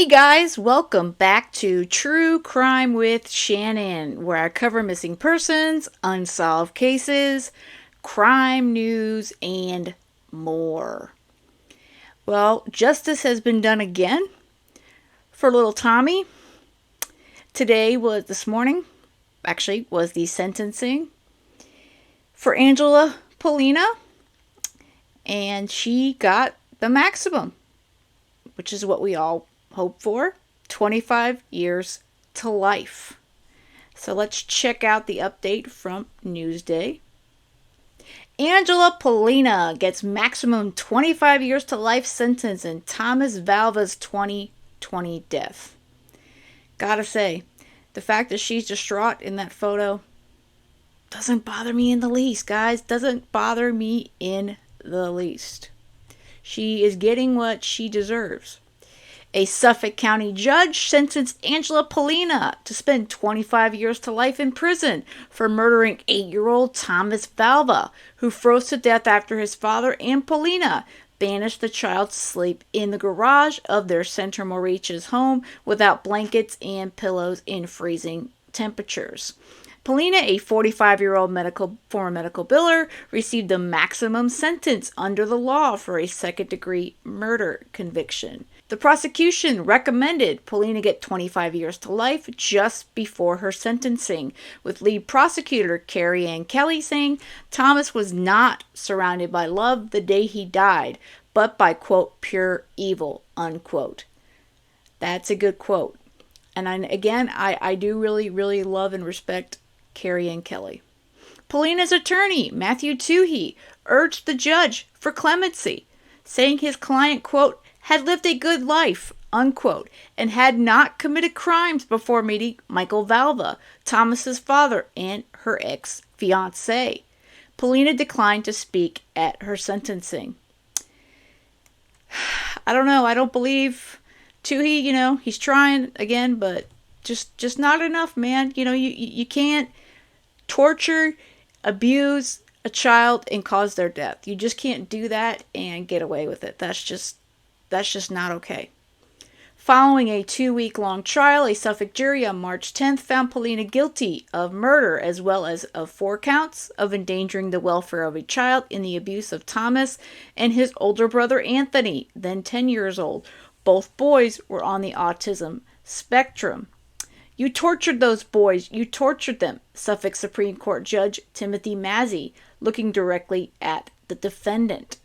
Hey guys, welcome back to True Crime with Shannon, where I cover missing persons, unsolved cases, crime news, and more. Well, justice has been done again for little Tommy. This morning, was the sentencing for Angela Pollina, and she got the maximum, which is what we all hope for, 25 years to life. So let's check out the update from Newsday. Angela Pollina gets maximum 25 years to life sentence in Thomas Valva's 2020 death. Gotta say, the fact that she's distraught in that photo doesn't bother me in the least, guys. Doesn't bother me in the least. She is getting what she deserves. A Suffolk County judge sentenced Angela Pollina to spend 25 years to life in prison for murdering 8-year-old Thomas Valva, who froze to death after his father and Pollina banished the child to sleep in the garage of their Center Moriches home without blankets and pillows in freezing temperatures. Pollina, a 45-year-old former medical biller, received the maximum sentence under the law for a second-degree murder conviction. The prosecution recommended Pollina get 25 years to life just before her sentencing, with lead prosecutor Carrie Ann Kelly saying Thomas was not surrounded by love the day he died, but by, quote, pure evil, unquote. That's a good quote. And I do really, really love and respect Carrie Ann Kelly. Pollina's attorney, Matthew Toohey, urged the judge for clemency, saying his client, quote, had lived a good life, unquote, and had not committed crimes before meeting Michael Valva, Thomas's father, and her ex-fiancé. Pollina declined to speak at her sentencing. I don't know. I don't believe Toohey, he's trying again, but just not enough, man. You can't torture, abuse a child and cause their death. You just can't do that and get away with it. That's just not okay. Following a 2-week-long trial, a Suffolk jury on March 10th found Pollina guilty of murder as well as of 4 counts of endangering the welfare of a child in the abuse of Thomas and his older brother Anthony, then 10 years old. Both boys were on the autism spectrum. You tortured those boys. You tortured them, Suffolk Supreme Court Judge Timothy Massey, looking directly at the defendant.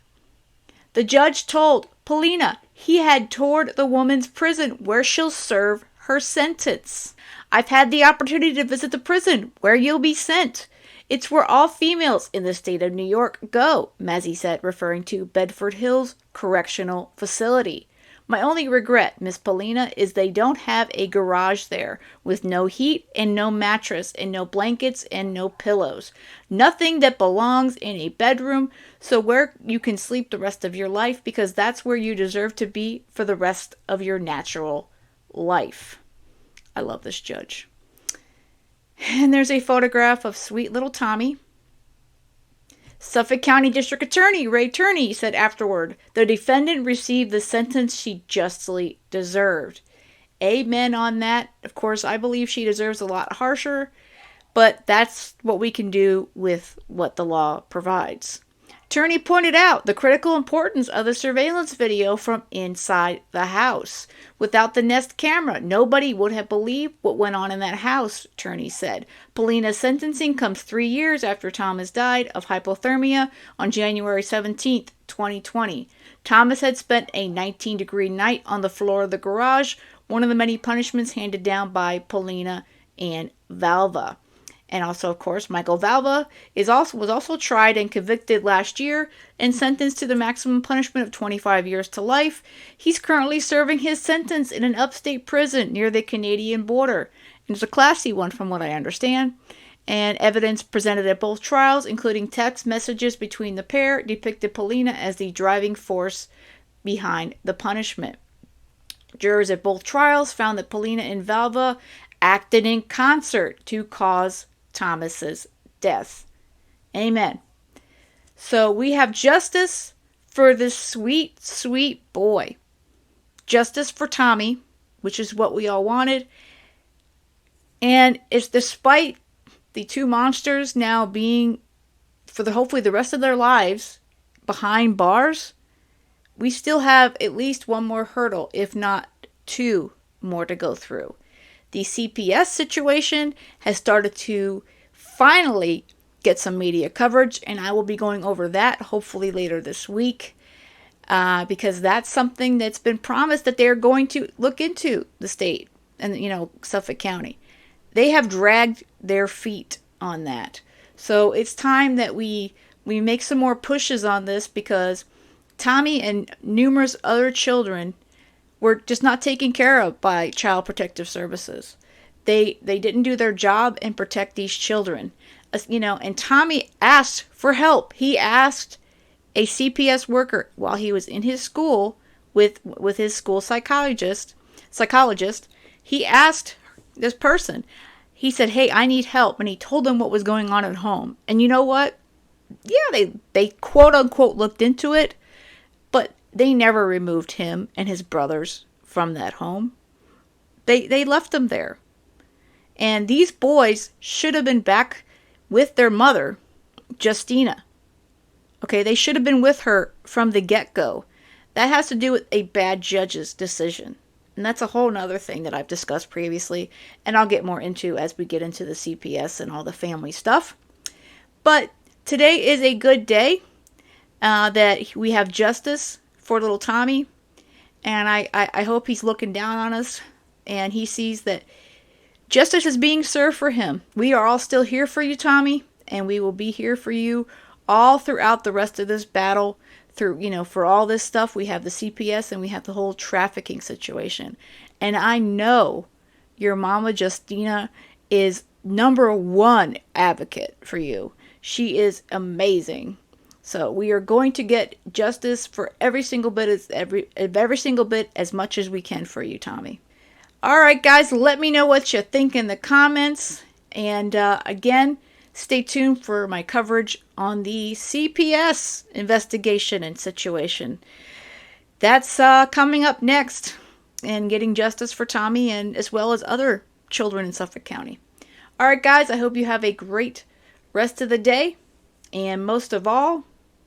The judge told Pollina he had toured the woman's prison where she'll serve her sentence. I've had the opportunity to visit the prison where you'll be sent. It's where all females in the state of New York go, Massey said, referring to Bedford Hills Correctional Facility. My only regret, Miss Pollina, is they don't have a garage there, with no heat and no mattress and no blankets and no pillows. Nothing that belongs in a bedroom, so where you can sleep the rest of your life, because that's where you deserve to be for the rest of your natural life. I love this judge. And there's a photograph of sweet little Tommy. Suffolk County District Attorney Ray Turney said afterward, the defendant received the sentence she justly deserved. Amen on that. Of course, I believe she deserves a lot harsher, but that's what we can do with what the law provides. Turney pointed out the critical importance of the surveillance video from inside the house. Without the Nest camera, nobody would have believed what went on in that house, Turney said. Pollina's sentencing comes 3 years after Thomas died of hypothermia on January 17, 2020. Thomas had spent a 19-degree night on the floor of the garage, one of the many punishments handed down by Pollina and Valva. And also, of course, Michael Valva was also tried and convicted last year and sentenced to the maximum punishment of 25 years to life. He's currently serving his sentence in an upstate prison near the Canadian border. And it's a classy one from what I understand. And evidence presented at both trials, including text messages between the pair, depicted Pollina as the driving force behind the punishment. Jurors at both trials found that Pollina and Valva acted in concert to cause Thomas's death. Amen. So we have justice for this sweet, sweet boy. Justice for Tommy. which is what we all wanted. And it's despite the two monsters now being, for hopefully the rest of their lives, behind bars, we still have at least one more hurdle, if not two more to go through. The CPS situation has started to finally get some media coverage, and I will be going over that hopefully later this week, because that's something that's been promised that they're going to look into, the state and, Suffolk County. They have dragged their feet on that. So it's time that we make some more pushes on this, because Tommy and numerous other children were just not taken care of by Child Protective Services. They didn't do their job and protect these children. And Tommy asked for help. He asked a CPS worker while he was in his school with his school psychologist. He asked this person. He said, "Hey, I need help," and he told them what was going on at home. And you know what? Yeah, they quote unquote looked into it, but they never removed him and his brothers from that home. They left them there. And these boys should have been back with their mother, Justina. Okay, they should have been with her from the get-go. That has to do with a bad judge's decision. And that's a whole nother thing that I've discussed previously, and I'll get more into as we get into the CPS and all the family stuff. But today is a good day that we have justice for little Tommy. And I hope he's looking down on us and he sees that justice is being served for him. We are all still here for you, Tommy, and we will be here for you all throughout the rest of this battle. For all this stuff, we have the CPS and we have the whole trafficking situation. And I know your mama Justina is number one advocate for you. She is amazing. So we are going to get justice for every single bit as much as we can for you, Tommy. All right, guys, let me know what you think in the comments. And again, stay tuned for my coverage on the CPS investigation and situation. That's coming up next, and getting justice for Tommy and as well as other children in Suffolk County. All right, guys, I hope you have a great rest of the day. And most of all,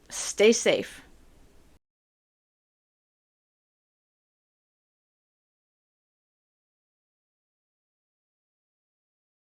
stay safe.